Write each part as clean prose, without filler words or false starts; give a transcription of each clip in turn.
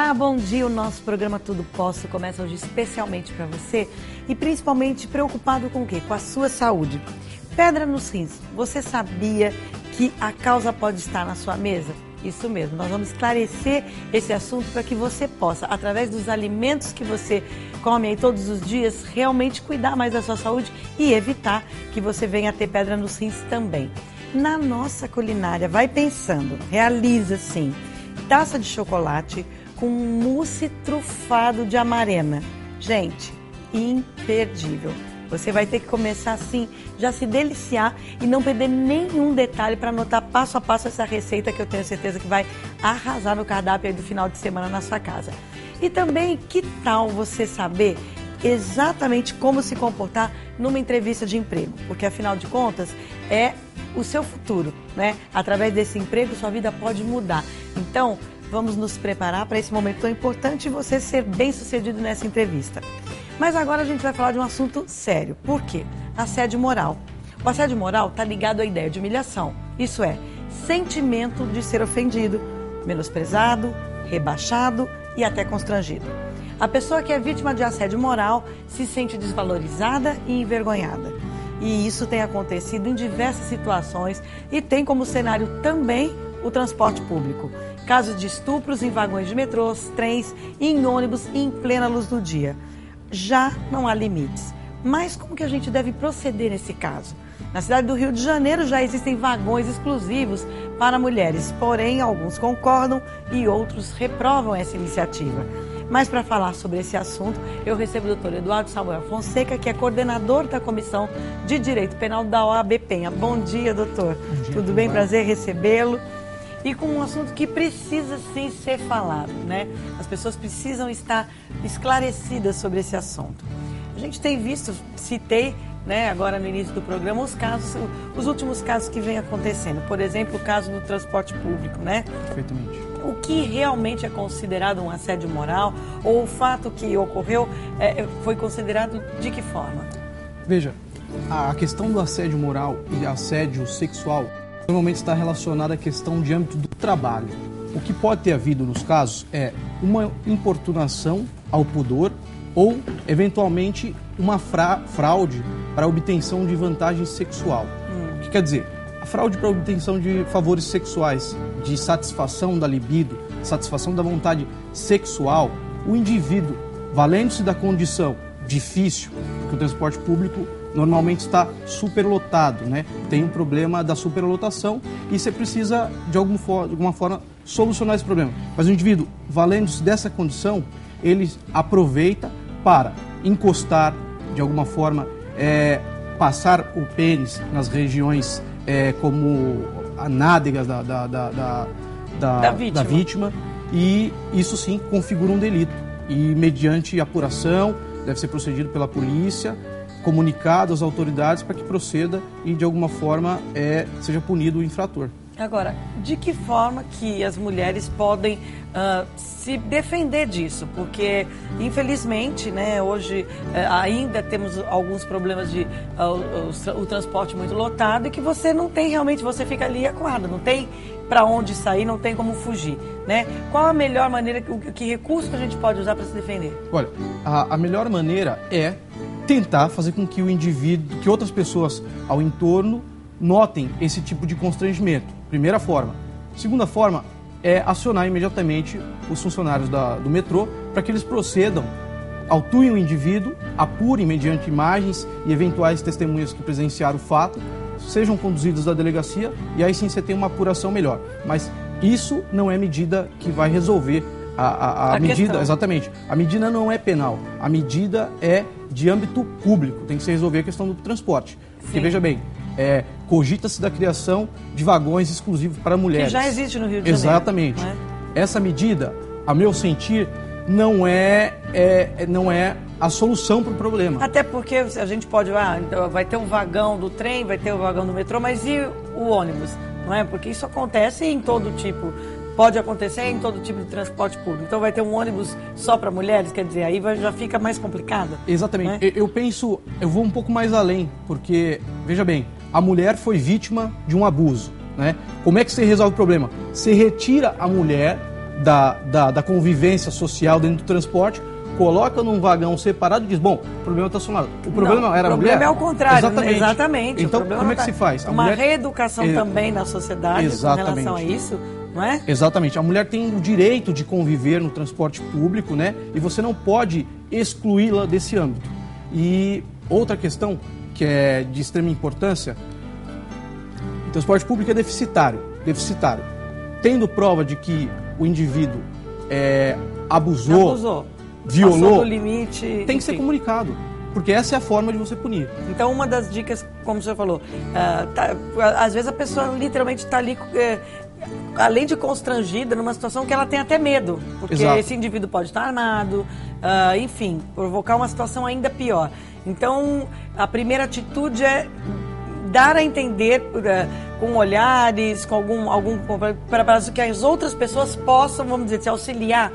Olá, bom dia. O nosso programa Tudo Posso começa hoje especialmente para você e principalmente preocupado com o quê? Com a sua saúde. Pedra nos rins. Você sabia que a causa pode estar na sua mesa? Isso mesmo, nós vamos esclarecer esse assunto para que você possa, através dos alimentos que você come aí todos os dias, realmente cuidar mais da sua saúde e evitar que você venha a ter pedra nos rins também. Na nossa culinária, vai pensando, realiza sim, taça de chocolate com mousse trufado de amarena. Gente, imperdível. Você vai ter que começar assim, já se deliciar e não perder nenhum detalhe para anotar passo a passo essa receita que eu tenho certeza que vai arrasar no cardápio aí do final de semana na sua casa. E também, que tal você saber exatamente como se comportar numa entrevista de emprego? Porque afinal de contas, é o seu futuro, né? Através desse emprego, sua vida pode mudar. Então, vamos nos preparar para esse momento tão importante e você ser bem-sucedido nessa entrevista. Mas agora a gente vai falar de um assunto sério. Por quê? Assédio moral. O assédio moral está ligado à ideia de humilhação. Isso é, sentimento de ser ofendido, menosprezado, rebaixado e até constrangido. A pessoa que é vítima de assédio moral se sente desvalorizada e envergonhada. E isso tem acontecido em diversas situações e tem como cenário também o transporte público. Casos de estupros em vagões de metrôs, trens, em ônibus e em plena luz do dia. Já não há limites. Mas como que a gente deve proceder nesse caso? Na cidade do Rio de Janeiro já existem vagões exclusivos para mulheres, porém alguns concordam e outros reprovam essa iniciativa. Mas para falar sobre esse assunto, eu recebo o Dr. Eduardo Samuel Fonseca, que é coordenador da Comissão de Direito Penal da OAB Penha. Bom dia, doutor. Bom dia, tudo bem? Prazer recebê-lo. E com um assunto que precisa sim ser falado, né? As pessoas precisam estar esclarecidas sobre esse assunto. A gente tem visto, citei, né, agora no início do programa, os últimos casos que vêm acontecendo. Por exemplo, o caso do transporte público, né? Perfeitamente. O que realmente é considerado um assédio moral ou o fato que ocorreu foi considerado de que forma? Veja, a questão do assédio moral e assédio sexual normalmente está relacionada à questão de âmbito do trabalho. O que pode ter havido nos casos é uma importunação ao pudor ou, eventualmente, uma fraude para a obtenção de vantagem sexual. O que quer dizer? A fraude para a obtenção de favores sexuais, de satisfação da libido, satisfação da vontade sexual, o indivíduo, valendo-se da condição difícil, porque o transporte público normalmente está superlotado, né? Tem um problema da superlotação e você precisa, de alguma forma, solucionar esse problema. Mas o indivíduo, valendo-se dessa condição, ele aproveita para encostar, de alguma forma, passar o pênis nas regiões como nádegas da vítima, e isso sim configura um delito. E mediante apuração, deve ser procedido pela polícia, comunicado às autoridades para que proceda e de alguma forma seja punido o infrator. Agora, de que forma que as mulheres podem se defender disso? Porque, infelizmente, né, hoje ainda temos alguns problemas de o transporte muito lotado e que você não tem realmente, você fica ali acuado, não tem para onde sair, não tem como fugir, né? Qual a melhor maneira, que recurso que a gente pode usar para se defender? Olha, a melhor maneira é tentar fazer com que o indivíduo, que outras pessoas ao entorno notem esse tipo de constrangimento. Primeira forma. Segunda forma é acionar imediatamente os funcionários do metrô para que eles procedam, autuem o indivíduo, apurem mediante imagens e eventuais testemunhas que presenciaram o fato, sejam conduzidos à delegacia e aí sim você tem uma apuração melhor. Mas isso não é medida que vai resolver a medida. Questão. Exatamente. A medida não é penal. A medida é de âmbito público. Tem que se resolver a questão do transporte. Sim. Porque, veja bem, cogita-se da criação de vagões exclusivos para mulheres. Que já existe no Rio de Janeiro. Exatamente. Essa medida, a meu sentir, não é a solução para o problema. Até porque a gente pode, então vai ter um vagão do trem, vai ter um vagão do metrô, mas e o ônibus? Não é? Porque isso acontece em todo tipo, pode acontecer em todo tipo de transporte público. Então vai ter um ônibus só para mulheres, quer dizer, aí já fica mais complicado. Exatamente. Né? Eu vou um pouco mais além, porque, veja bem, a mulher foi vítima de um abuso, né? Como é que você resolve o problema? Você retira a mulher da convivência social dentro do transporte, coloca num vagão separado e diz, bom, o problema está solucionado. O problema não era a mulher? O problema é o contrário. Exatamente. Exatamente. Então, como é que se faz? Uma reeducação também na sociedade com relação a isso, não é? Exatamente. A mulher tem o direito de conviver no transporte público, né? E você não pode excluí-la desse âmbito. E outra questão que é de extrema importância, o transporte público é deficitário. Tendo prova de que o indivíduo abusou, violou, passou do limite, tem que ser comunicado, porque essa é a forma de você punir. Então, uma das dicas, como você falou, às vezes a pessoa literalmente está ali, além de constrangida, numa situação que ela tem até medo, porque esse indivíduo pode estar armado, enfim, provocar uma situação ainda pior. Então, a primeira atitude é dar a entender com olhares, com algum para que as outras pessoas possam, vamos dizer, se auxiliar,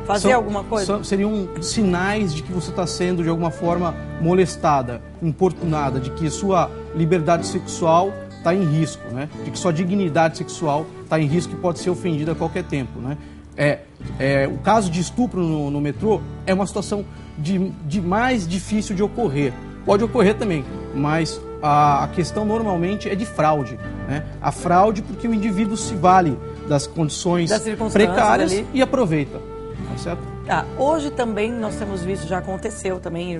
fazer alguma coisa. Seriam sinais de que você está sendo de alguma forma molestada, importunada, de que sua liberdade sexual está em risco, né? De que sua dignidade sexual está em risco e pode ser ofendida a qualquer tempo, né? O caso de estupro no metrô é uma situação de mais difícil de ocorrer. Pode ocorrer também, mas a questão normalmente é de fraude, né? A fraude porque o indivíduo se vale das condições precárias e aproveita, tá certo? Hoje também nós temos visto, já aconteceu também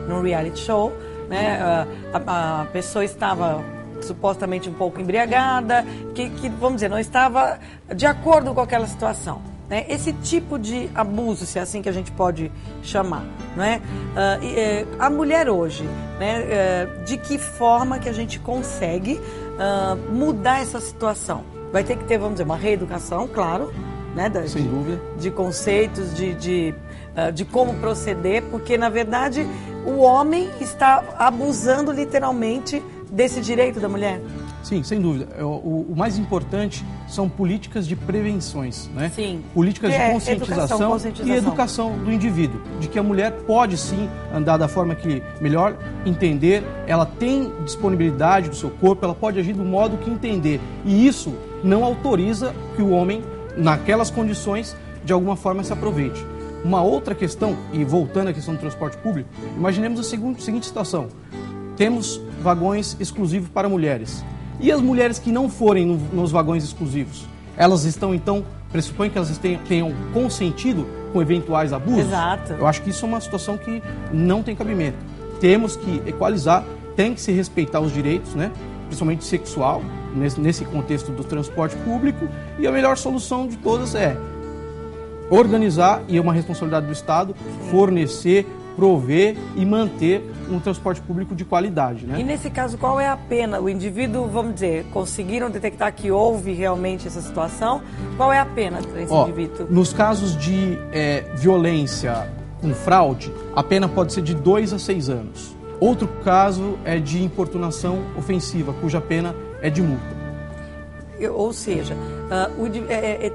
no reality show, né? A pessoa estava supostamente um pouco embriagada, que vamos dizer, não estava de acordo com aquela situação. Né? Esse tipo de abuso, se é assim que a gente pode chamar, não é? A mulher hoje, né? De que forma que a gente consegue mudar essa situação? Vai ter que ter, vamos dizer, uma reeducação, claro, né? Sem dúvida. De conceitos, de como proceder, porque na verdade o homem está abusando literalmente desse direito da mulher. Sim, sem dúvida. O mais importante são políticas de prevenções, né? Sim. Políticas de conscientização e educação do indivíduo, de que a mulher pode sim andar da forma que melhor entender, ela tem disponibilidade do seu corpo, ela pode agir do modo que entender. E isso não autoriza que o homem, naquelas condições, de alguma forma se aproveite. Uma outra questão, e voltando à questão do transporte público, imaginemos a seguinte situação. Temos vagões exclusivos para mulheres. E as mulheres que não forem nos vagões exclusivos? Elas estão, então, pressupõem que elas tenham consentido com eventuais abusos? Exato. Eu acho que isso é uma situação que não tem cabimento. Temos que equalizar, tem que se respeitar os direitos, né? Principalmente sexual, nesse contexto do transporte público. E a melhor solução de todas é organizar, e é uma responsabilidade do Estado, fornecer, prover e manter um transporte público de qualidade, né? E nesse caso, qual é a pena? O indivíduo, vamos dizer, conseguiram detectar que houve realmente essa situação? Qual é a pena para esse indivíduo? Nos casos de violência com fraude, a pena pode ser de 2 a 6 anos. Outro caso é de importunação ofensiva, cuja pena é de multa. Ou seja,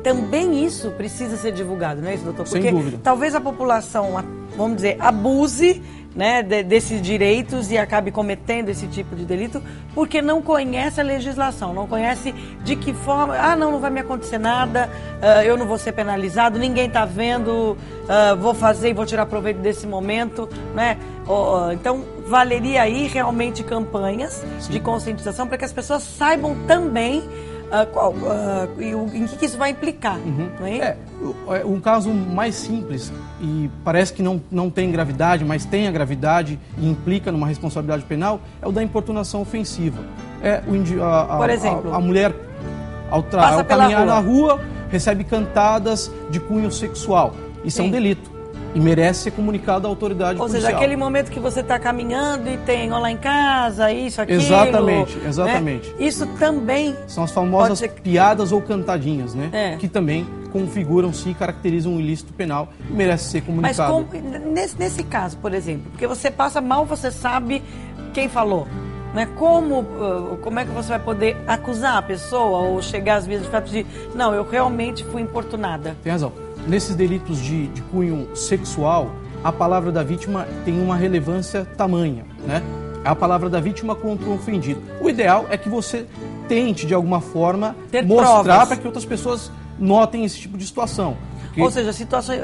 também isso precisa ser divulgado, não é isso, doutor? Porque sem dúvida. Talvez a população, vamos dizer, abuse, né, desses direitos e acabe cometendo esse tipo de delito porque não conhece a legislação, não conhece de que forma, não vai me acontecer nada, eu não vou ser penalizado, ninguém está vendo, vou fazer e vou tirar proveito desse momento, né? Então, valeria aí realmente campanhas de conscientização para que as pessoas saibam também em que isso vai implicar. Não é? Um caso mais simples, e parece que não tem gravidade, mas tem a gravidade e implica numa responsabilidade penal, é o da importunação ofensiva. Por exemplo, a mulher, ao caminhar na rua, recebe cantadas de cunho sexual. Isso é um delito. E merece ser comunicado à autoridade policial. Ou seja, aquele momento que você está caminhando e tem lá em casa, isso, aquilo... Exatamente. Né? Isso também... São as famosas piadas ou cantadinhas, né? Que também configuram-se e caracterizam um ilícito penal e merece ser comunicado. Mas nesse caso, por exemplo, porque você passa mal, você sabe quem falou. Né? Como é que você vai poder acusar a pessoa ou chegar às vias de fato de não, eu realmente fui importunada? Tem razão. Nesses delitos de cunho sexual, a palavra da vítima tem uma relevância tamanha, né? É a palavra da vítima contra o ofendido. O ideal é que você tente, de alguma forma, mostrar para que outras pessoas notem esse tipo de situação. Porque... Ou seja, situações,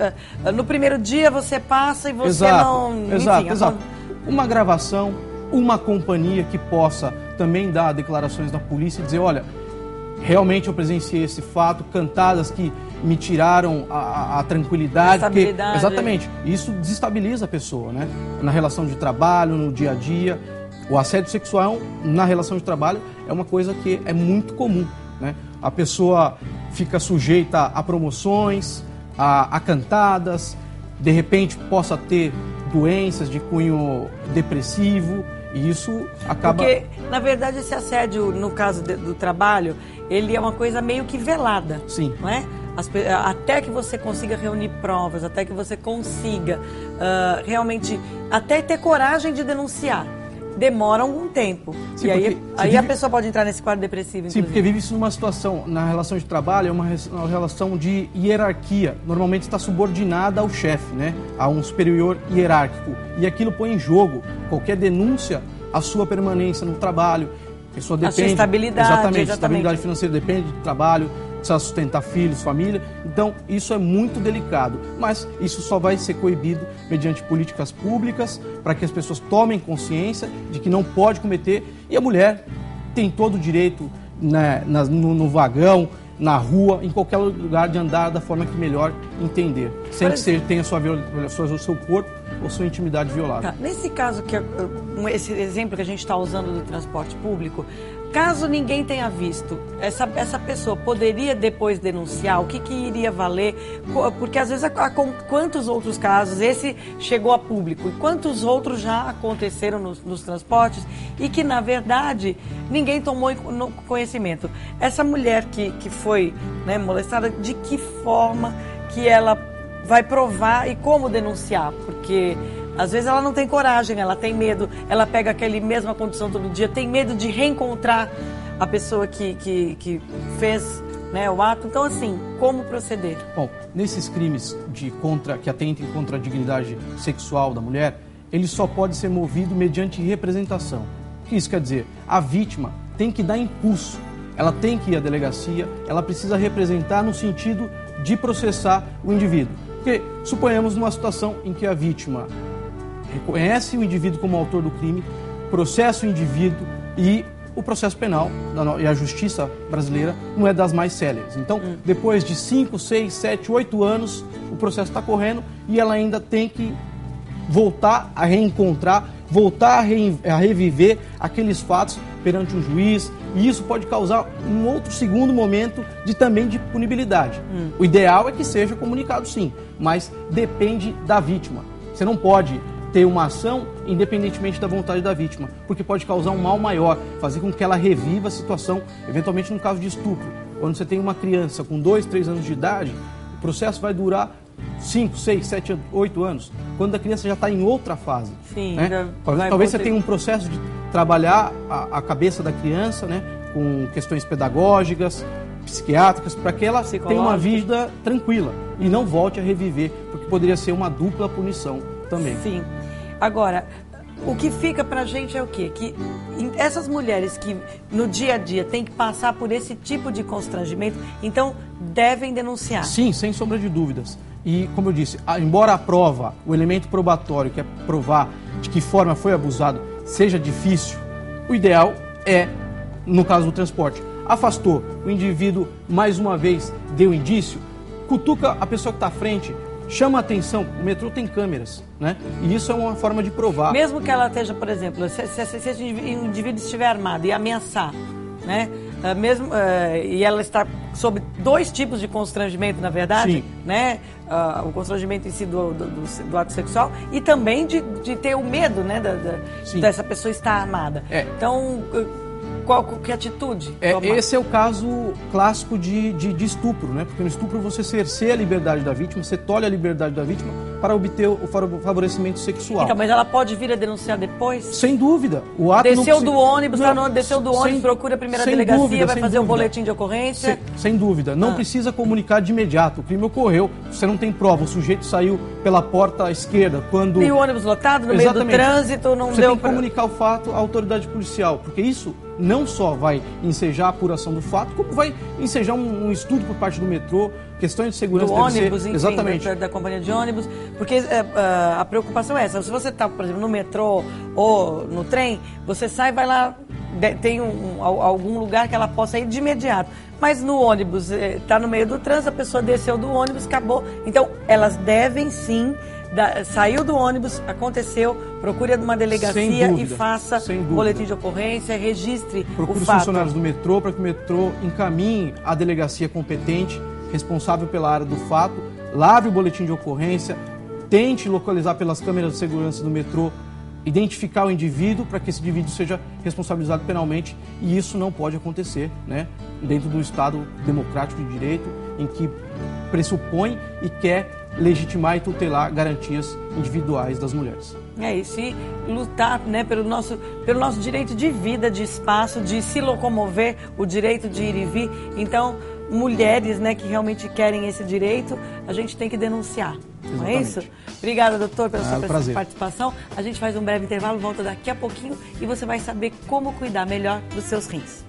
no primeiro dia você passa e você Exato. Uma gravação, uma companhia que possa também dar declarações da polícia e dizer, olha, realmente eu presenciei esse fato, cantadas que me tiraram a tranquilidade. Estabilidade. Exatamente. Isso desestabiliza a pessoa, né? Na relação de trabalho, no dia a dia. O assédio sexual na relação de trabalho é uma coisa que é muito comum, né? A pessoa fica sujeita a promoções, a cantadas, de repente possa ter doenças de cunho depressivo, e isso acaba... Porque, na verdade, esse assédio, no caso do trabalho, ele é uma coisa meio que velada. Sim. Não é? Até que você consiga reunir provas, até que você consiga realmente, até ter coragem de denunciar. Demora algum tempo. Sim, e aí a pessoa pode entrar nesse quadro depressivo, inclusive. Sim, porque vive-se numa situação, na relação de trabalho, é uma relação de hierarquia. Normalmente está subordinada ao chefe, né? A um superior hierárquico. E aquilo põe em jogo qualquer denúncia à sua permanência no trabalho. A pessoa depende... A sua estabilidade. Exatamente. Estabilidade financeira depende do trabalho, precisa sustentar filhos, família. Então, isso é muito delicado. Mas isso só vai ser coibido mediante políticas públicas para que as pessoas tomem consciência de que não pode cometer. E a mulher tem todo o direito, né, no vagão, na rua, em qualquer lugar de andar da forma que melhor entender. Sem que tenha o seu corpo ou sua intimidade violada. Tá. Nesse caso, esse exemplo que a gente está usando do transporte público, caso ninguém tenha visto, essa pessoa poderia depois denunciar? O que iria valer? Porque às vezes, quantos outros casos, esse chegou a público, e quantos outros já aconteceram nos transportes e que, na verdade, ninguém tomou conhecimento? Essa mulher que foi, né, molestada, de que forma que ela vai provar e como denunciar? Porque... às vezes ela não tem coragem, ela tem medo, ela pega aquela mesma condição todo dia, tem medo de reencontrar a pessoa que fez, né, o ato. Então, assim, como proceder? Bom, nesses crimes que atentem contra a dignidade sexual da mulher, ele só pode ser movido mediante representação. O que isso quer dizer? A vítima tem que dar impulso, ela tem que ir à delegacia, ela precisa representar no sentido de processar o indivíduo. Porque suponhamos uma situação em que a vítima reconhece o indivíduo como autor do crime, processa o indivíduo e o processo penal e a justiça brasileira não é das mais céleres. Então, depois de 5, 6, 7, 8 anos, o processo está correndo e ela ainda tem que voltar a reencontrar, voltar a reviver aqueles fatos perante um juiz, e isso pode causar um outro segundo momento também de punibilidade. O ideal é que seja comunicado, sim, mas depende da vítima. Você não pode ter uma ação independentemente da vontade da vítima, porque pode causar um mal maior, fazer com que ela reviva a situação, eventualmente no caso de estupro. Quando você tem uma criança com 2, 3 anos de idade, o processo vai durar 5, 6, 7, 8 anos, quando a criança já está em outra fase. Sim, né? Talvez você tenha um processo de trabalhar a cabeça da criança, né, com questões pedagógicas, psiquiátricas, para que ela tenha uma vida tranquila e não volte a reviver, porque poderia ser uma dupla punição também. Sim. Agora, o que fica pra gente é o quê? Que essas mulheres que no dia a dia têm que passar por esse tipo de constrangimento, então devem denunciar. Sim, sem sombra de dúvidas. E, como eu disse, embora a prova, o elemento probatório, que é provar de que forma foi abusado, seja difícil, o ideal é, no caso do transporte, afastou o indivíduo, mais uma vez deu indício, cutuca a pessoa que está à frente, chama a atenção. O metrô tem câmeras, né? E isso é uma forma de provar. Mesmo que ela esteja, por exemplo, se esse indivíduo estiver armado e ameaçar, né? E ela está sob 2 tipos de constrangimento, na verdade, sim, né? O constrangimento em si do ato sexual e também de ter o medo, né? Dessa pessoa estar armada. Então, que atitude? Esse é o caso clássico de estupro, né? Porque no estupro você cerceia a liberdade da vítima, você tolhe a liberdade da vítima para obter o favorecimento sexual. Então, mas ela pode vir a denunciar depois? Sem dúvida. O ato Desceu do ônibus, desceu do ônibus, procura a primeira delegacia, vai fazer um boletim de ocorrência? Sem dúvida. Não precisa comunicar de imediato. O crime ocorreu, você não tem prova. O sujeito saiu pela porta esquerda quando... E o ônibus lotado, no meio do trânsito, não você deu tem que comunicar o fato à autoridade policial, porque isso não só vai ensejar a apuração do fato, como vai ensejar um estudo por parte do metrô, questões de segurança do ônibus, enfim, exatamente. Da companhia de ônibus, porque a preocupação é essa. Se você está, por exemplo, no metrô ou no trem, você sai, vai lá, tem algum lugar que ela possa ir de imediato. Mas no ônibus, está no meio do trânsito, a pessoa desceu do ônibus, acabou. Então, elas devem sim, saiu do ônibus, aconteceu, procure uma delegacia e faça boletim de ocorrência, registre Procure o os fato. funcionários do metrô para que o metrô encaminhe a delegacia competente, responsável pela área do fato, lavre o boletim de ocorrência, tente localizar pelas câmeras de segurança do metrô, identificar o indivíduo para que esse indivíduo seja responsabilizado penalmente, e isso não pode acontecer, né, dentro do Estado democrático de direito, em que pressupõe e quer legitimar e tutelar garantias individuais das mulheres. É isso, e lutar, né, pelo nosso direito de vida, de espaço, de se locomover, o direito de ir e vir. Então, mulheres, né, que realmente querem esse direito, a gente tem que denunciar. Não é isso? Obrigada, doutor, pela sua participação. A gente faz um breve intervalo, volta daqui a pouquinho e você vai saber como cuidar melhor dos seus rins.